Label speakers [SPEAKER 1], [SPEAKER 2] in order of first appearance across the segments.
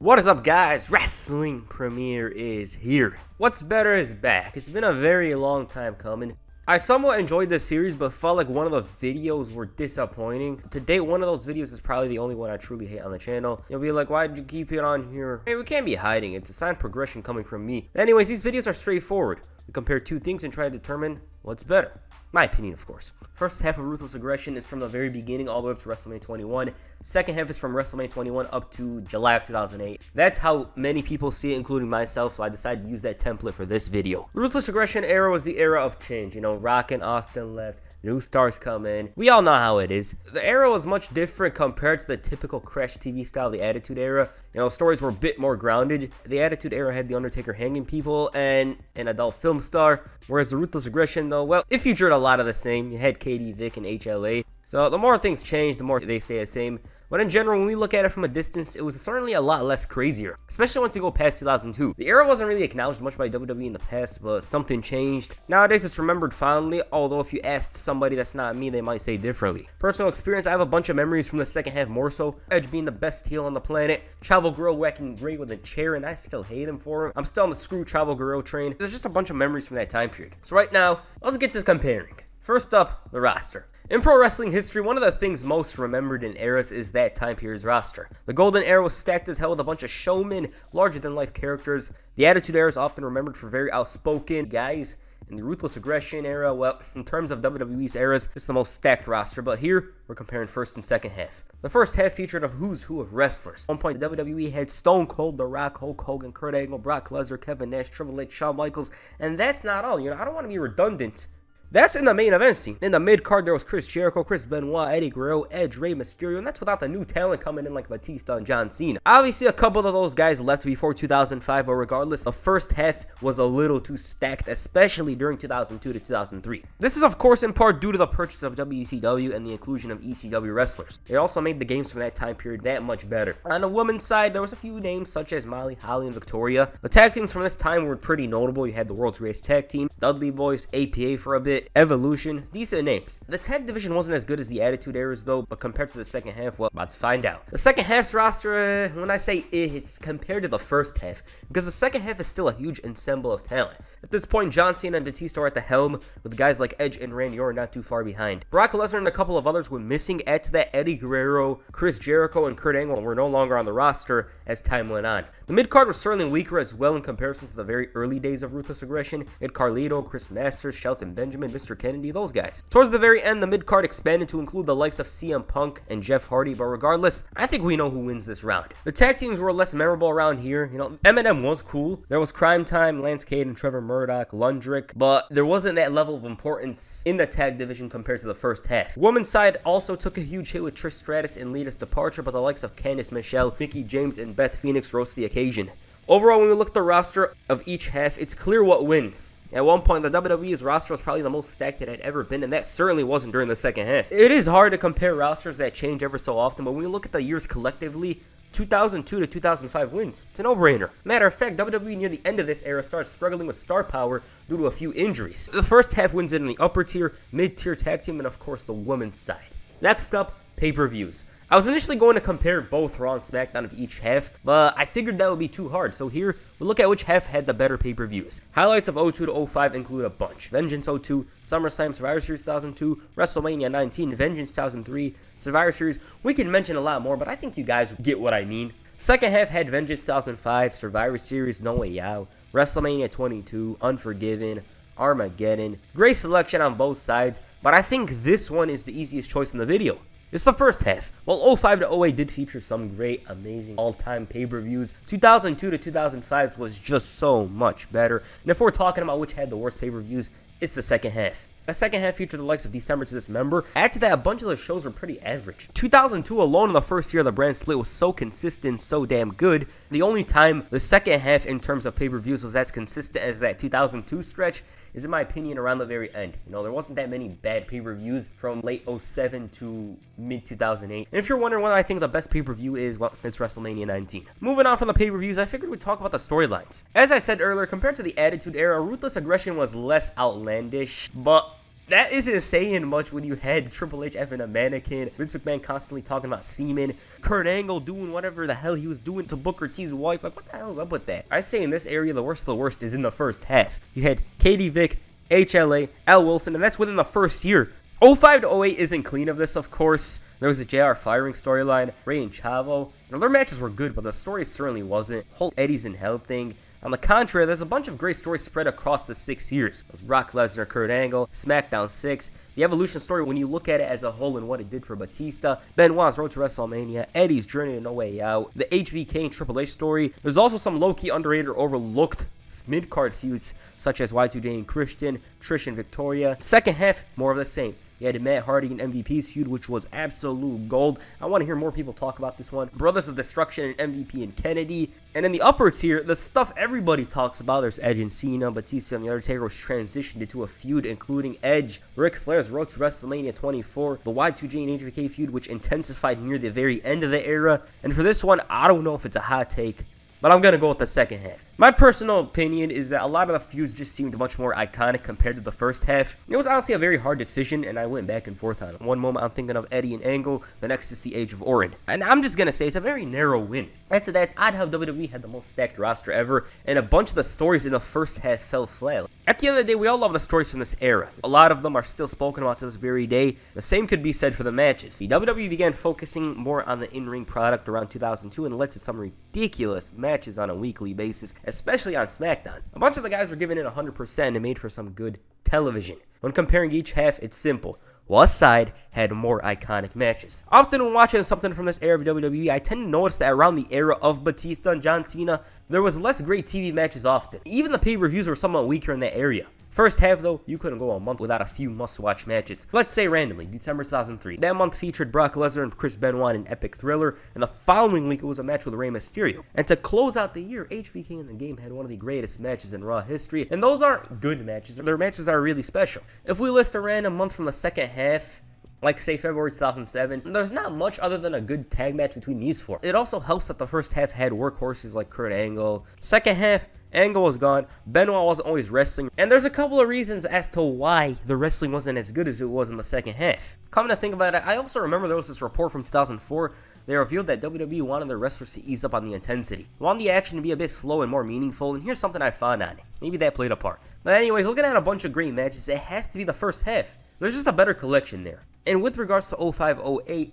[SPEAKER 1] What is up, guys? Wrestling Premiere is here. What's Better is back. It's been a very long time coming. I somewhat enjoyed this series, but felt like one of the videos were disappointing. To date, one of those videos is probably the only one I truly hate on the channel. You'll be like, why did you keep it on here? Hey, we can't be hiding. It's a sign progression coming from me. Anyways, these videos are straightforward. We compare two things and try to determine what's better. My opinion, of course. First half of Ruthless Aggression is from the very beginning all the way up to WrestleMania 21. Second half is from WrestleMania 21 up to July of 2008. That's how many people see it, including myself, so I decided to use that template for this video. Ruthless Aggression era was the era of change. You know, Rawk and Austin left. New stars come in. We all know how it is. The era was much different compared to the typical Crash TV style, the Attitude Era. You know, stories were a bit more grounded. The Attitude Era had The Undertaker hanging people and an adult film star, whereas the Ruthless Aggression, though, well, it featured a lot of the same. You had Katie, Vic, and HLA. So the more things change, the more they stay the same. But in general, when we look at it from a distance, it was certainly a lot less crazier, especially once you go past 2002. The era wasn't really acknowledged much by WWE in the past, but something changed. Nowadays, it's remembered fondly, although if you asked somebody that's not me, they might say differently. Personal experience, I have a bunch of memories from the second half more so. Edge being the best heel on the planet, Chavo Guerrero whacking Ray with a chair, and I still hate him for it. I'm still on the screw Chavo Guerrero train. There's just a bunch of memories from that time period. So right now, let's get to comparing. First up, the roster. In pro wrestling history, one of the things most remembered in eras is that time period's roster. The Golden Era was stacked as hell with a bunch of showmen, larger-than-life characters. The Attitude Era is often remembered for very outspoken guys. In the Ruthless Aggression era, well, in terms of WWE's eras, it's the most stacked roster, but here, we're comparing first and second half. The first half featured a who's who of wrestlers. At one point, the WWE had Stone Cold, The Rock, Hulk Hogan, Kurt Angle, Brock Lesnar, Kevin Nash, Triple H, Shawn Michaels, and that's not all. You know, I don't want to be redundant. That's in the main event scene. In the mid-card, there was Chris Jericho, Chris Benoit, Eddie Guerrero, Edge, Rey Mysterio, and that's without the new talent coming in like Batista and John Cena. Obviously, a couple of those guys left before 2005, but regardless, the first half was a little too stacked, especially during 2002 to 2003. This is, of course, in part due to the purchase of WCW and the inclusion of ECW wrestlers. It also made the games from that time period that much better. On the women's side, there was a few names such as Molly, Holly, and Victoria. The tag teams from this time were pretty notable. You had the World's Greatest Tag Team, Dudley Boys, APA for a bit, Evolution, decent names. The tag division wasn't as good as the Attitude Eras though, but compared to the second half, well, about to find out. The second half's roster, when I say it's compared to the first half, because the second half is still a huge ensemble of talent. At this point, John Cena and Batista are at the helm, with guys like Edge and Randy Orton not too far behind. Brock Lesnar and a couple of others were missing. Add to that Eddie Guerrero, Chris Jericho, and Kurt Angle were no longer on the roster as time went on. The mid-card was certainly weaker as well in comparison to the very early days of Ruthless Aggression. You had Carlito, Chris Masters, Shelton Benjamin, Mr. Kennedy, those guys. Towards the very end, the mid-card expanded to include the likes of CM Punk and Jeff Hardy, but regardless, I think we know who wins this round. The tag teams were less memorable around here. You know, Eminem was cool. There was Crime Time, Lance Cade and Trevor Murdoch, Lundrick, but there wasn't that level of importance in the tag division compared to the first half. Women's side also took a huge hit with Trish Stratus and Lita's departure, but the likes of Candice Michelle, Mickie James, and Beth Phoenix rose to the occasion. Overall, when we look at the roster of each half, it's clear what wins. At one point, the WWE's roster was probably the most stacked it had ever been, and that certainly wasn't during the second half. It is hard to compare rosters that change ever so often, but when we look at the years collectively, 2002 to 2005 wins. It's a no-brainer. Matter of fact, WWE near the end of this era started struggling with star power due to a few injuries. The first half wins it in the upper tier, mid-tier tag team, and of course the women's side. Next up, pay-per-views. I was initially going to compare both Raw and SmackDown of each half, but I figured that would be too hard, so here, we'll look at which half had the better pay-per-views. Highlights of 02 to 05 include a bunch. Vengeance 02, SummerSlam, Survivor Series 2002, WrestleMania 19, Vengeance 2003, Survivor Series. We can mention a lot more, but I think you guys get what I mean. Second half had Vengeance 2005, Survivor Series, No Way Out, WrestleMania 22, Unforgiven, Armageddon. Great selection on both sides, but I think this one is the easiest choice in the video. It's the first half. While 05 to 08 did feature some great, amazing, all-time pay-per-views, 2002 to 2005 was just so much better. And if we're talking about which had the worst pay-per-views, it's the second half. The second half featured the likes of December to Dismember. Add to that, a bunch of the shows were pretty average. 2002 alone in the first year of the brand split was so consistent, so damn good. The only time the second half in terms of pay-per-views was as consistent as that 2002 stretch is, in my opinion, around the very end. You know, there wasn't that many bad pay-per-views from late 07 to mid-2008. And if you're wondering what I think the best pay-per-view is, well, it's WrestleMania 19. Moving on from the pay-per-views, I figured we'd talk about the storylines. As I said earlier, compared to the Attitude Era, Ruthless Aggression was less outlandish, but That isn't saying much when you had Triple H having a mannequin, Vince McMahon constantly talking about semen, Kurt Angle doing whatever the hell he was doing to Booker T's wife. Like, what the hell's up with that? I say in this area, the worst of the worst is in the first half. You had Katie Vick, HLA, Al Wilson, and that's within the first year. 05 to 08 isn't clean of this, of course. There was a JR firing storyline, Ray and Chavo. Their matches were good, but the story certainly wasn't. Whole Eddie's in Hell thing. On the contrary, there's a bunch of great stories spread across the 6 years. It was Brock Lesnar, Kurt Angle, SmackDown 6, the Evolution story when you look at it as a whole and what it did for Batista, Benoit's road to WrestleMania, Eddie's journey to No Way Out, the HBK and Triple H story. There's also some low-key underrated or overlooked mid-card feuds such as Y2J and Christian, Trish and Victoria. Second half, more of the same. You had Matt Hardy and MVP's feud, which was absolute gold. I want to hear more people talk about this one. Brothers of Destruction and MVP and Kennedy. And in the upper tier, the stuff everybody talks about. There's Edge and Cena. Batista and The Undertaker was transitioned into a feud, including Edge, Ric Flair's road to WrestleMania 24, the Y2J and HBK feud, which intensified near the very end of the era. And for this one, I don't know if it's a hot take, but I'm going to go with the second half. My personal opinion is that a lot of the feuds just seemed much more iconic compared to the first half. It was honestly a very hard decision, and I went back and forth on it. One moment I'm thinking of Eddie and Angle, the next is the Age of Orton. And I'm just going to say it's a very narrow win. Add to that, it's odd how WWE had the most stacked roster ever, and a bunch of the stories in the first half fell flat. At the end of the day, we all love the stories from this era. A lot of them are still spoken about to this very day. The same could be said for the matches. The WWE began focusing more on the in-ring product around 2002 and led to some ridiculous matches on a weekly basis, especially on SmackDown. A bunch of the guys were giving it 100% and made for some good television. When comparing each half, it's simple. What side had more iconic matches? Often when watching something from this era of WWE, I tend to notice that around the era of Batista and John Cena, there was less great TV matches often. Even the pay-per-views were somewhat weaker in that area. First half, though, you couldn't go a month without a few must-watch matches. Let's say randomly, December 2003. That month featured Brock Lesnar and Chris Benoit in an epic thriller, and the following week it was a match with Rey Mysterio. And to close out the year, HBK in the Game had one of the greatest matches in Raw history, and those aren't good matches, they're matches that are really special. If we list a random month from the second half, like say February 2007, there's not much other than a good tag match between these four. It also helps that the first half had workhorses like Kurt Angle. Second half, Angle was gone, Benoit wasn't always wrestling, and there's a couple of reasons as to why the wrestling wasn't as good as it was in the second half. Coming to think about it, I also remember there was this report from 2004. They revealed that WWE wanted their wrestlers to ease up on the intensity, wanted the action to be a bit slow and more meaningful, and here's something I found on it. Maybe that played a part. But anyways, looking at a bunch of great matches, it has to be the first half. There's just a better collection there. And with regards to 05-08,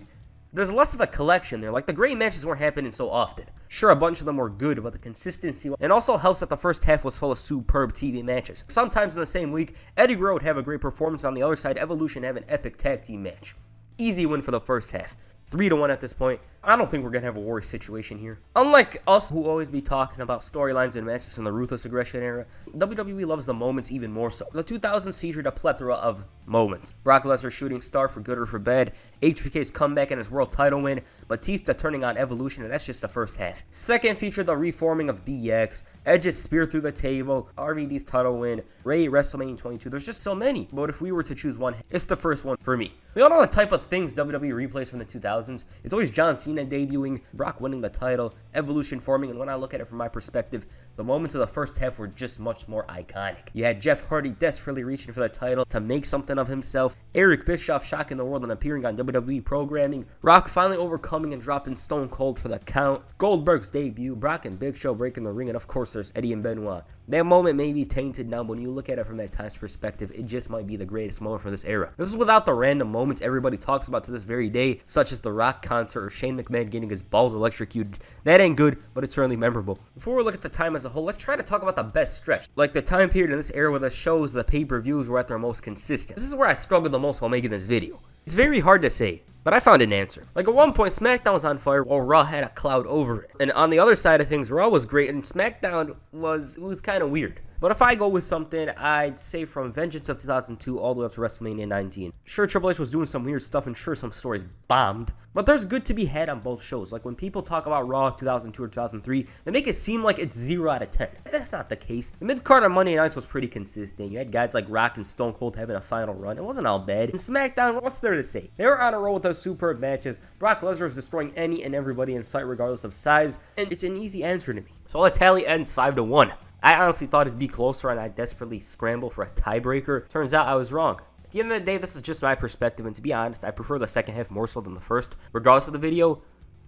[SPEAKER 1] there's less of a collection there. Like, the great matches weren't happening so often. Sure, a bunch of them were good, but the consistency, and also helps that the first half was full of superb TV matches. Sometimes in the same week, Eddie Guerrero would have a great performance. On the other side, Evolution have an epic tag team match. Easy win for the first half. 3-1 at this point. I don't think we're going to have a worse situation here. Unlike us, who always be talking about storylines and matches from the Ruthless Aggression era, WWE loves the moments even more so. The 2000s featured a plethora of moments. Brock Lesnar shooting star for good or for bad, HBK's comeback and his world title win, Batista turning on Evolution, and that's just the first half. Second featured the reforming of DX, Edge's spear through the table, RVD's title win, Ray WrestleMania 22. There's just so many, but if we were to choose one, it's the first one for me. We all know the type of things WWE replays from the 2000s. It's always John Cena debuting, Brock winning the title, Evolution forming, and when I look at it from my perspective, the moments of the first half were just much more iconic. You had Jeff Hardy desperately reaching for the title to make something of himself, Eric Bischoff shocking the world and appearing on WWE programming, Rock finally overcoming and dropping Stone Cold for the count, Goldberg's debut, Brock and Big Show breaking the ring, and of course there's Eddie and Benoit. That moment may be tainted now, but when you look at it from that time's perspective, it just might be the greatest moment from this era. This is without the random moments everybody talks about to this very day, such as the Rock concert or Shane McMahon getting his balls electrocuted. That ain't good, but it's certainly memorable. Before we look at the time as a whole, let's try to talk about the best stretch. Like the time period in this era where the shows, the pay-per-views were at their most consistent. This is where I struggled the most while making this video. It's very hard to say, but I found an answer. Like at one point, SmackDown was on fire while Raw had a cloud over it. And on the other side of things, Raw was great and SmackDown was kind of weird. But if I go with something, I'd say from Vengeance of 2002 all the way up to WrestleMania 19. Sure, Triple H was doing some weird stuff, and sure, some stories bombed. But there's good to be had on both shows. Like when people talk about Raw 2002 or 2003, they make it seem like it's 0 out of 10. That's not the case. The mid-card on Monday nights was pretty consistent. You had guys like Rock and Stone Cold having a final run. It wasn't all bad. And SmackDown, what's there to say? They were on a roll with those superb matches. Brock Lesnar was destroying any and everybody in sight regardless of size. And it's an easy answer to me. So the tally ends 5-1. I honestly thought it'd be closer, and I desperately scrambled for a tiebreaker. Turns out I was wrong. the end of the day, this is just my perspective, and to be honest, I prefer the second half more so than the first, regardless of the video.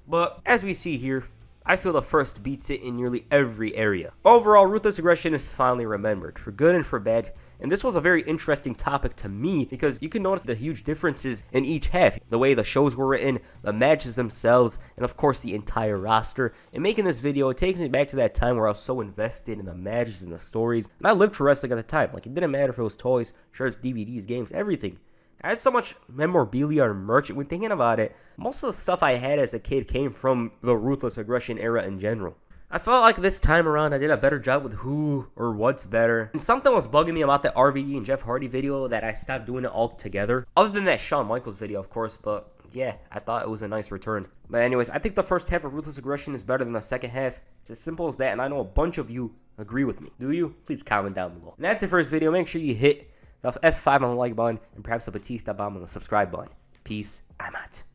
[SPEAKER 1] But as we see here, I feel the first beats it in nearly every area. Overall, Ruthless Aggression is finally remembered, for good and for bad, and this was a very interesting topic to me because you can notice the huge differences in each half. The way the shows were written, the matches themselves, and of course the entire roster. And making this video, it takes me back to that time where I was so invested in the matches and the stories. And I lived for wrestling at the time. Like, it didn't matter if it was toys, shirts, DVDs, games, everything. I had so much memorabilia and merch. When thinking about it, most of the stuff I had as a kid came from the Ruthless Aggression era in general. I felt like this time around I did a better job with who or what's better. And something was bugging me about that RVD and Jeff Hardy video that I stopped doing it all together. Other than that Shawn Michaels video, of course, but yeah, I thought it was a nice return. But anyways, I think the first half of Ruthless Aggression is better than the second half. It's as simple as that, and I know a bunch of you agree with me. Do you? Please comment down below. And that's it for this video. Make sure you hit the F5 on the like button and perhaps a Batista bomb on the subscribe button. Peace. I'm out.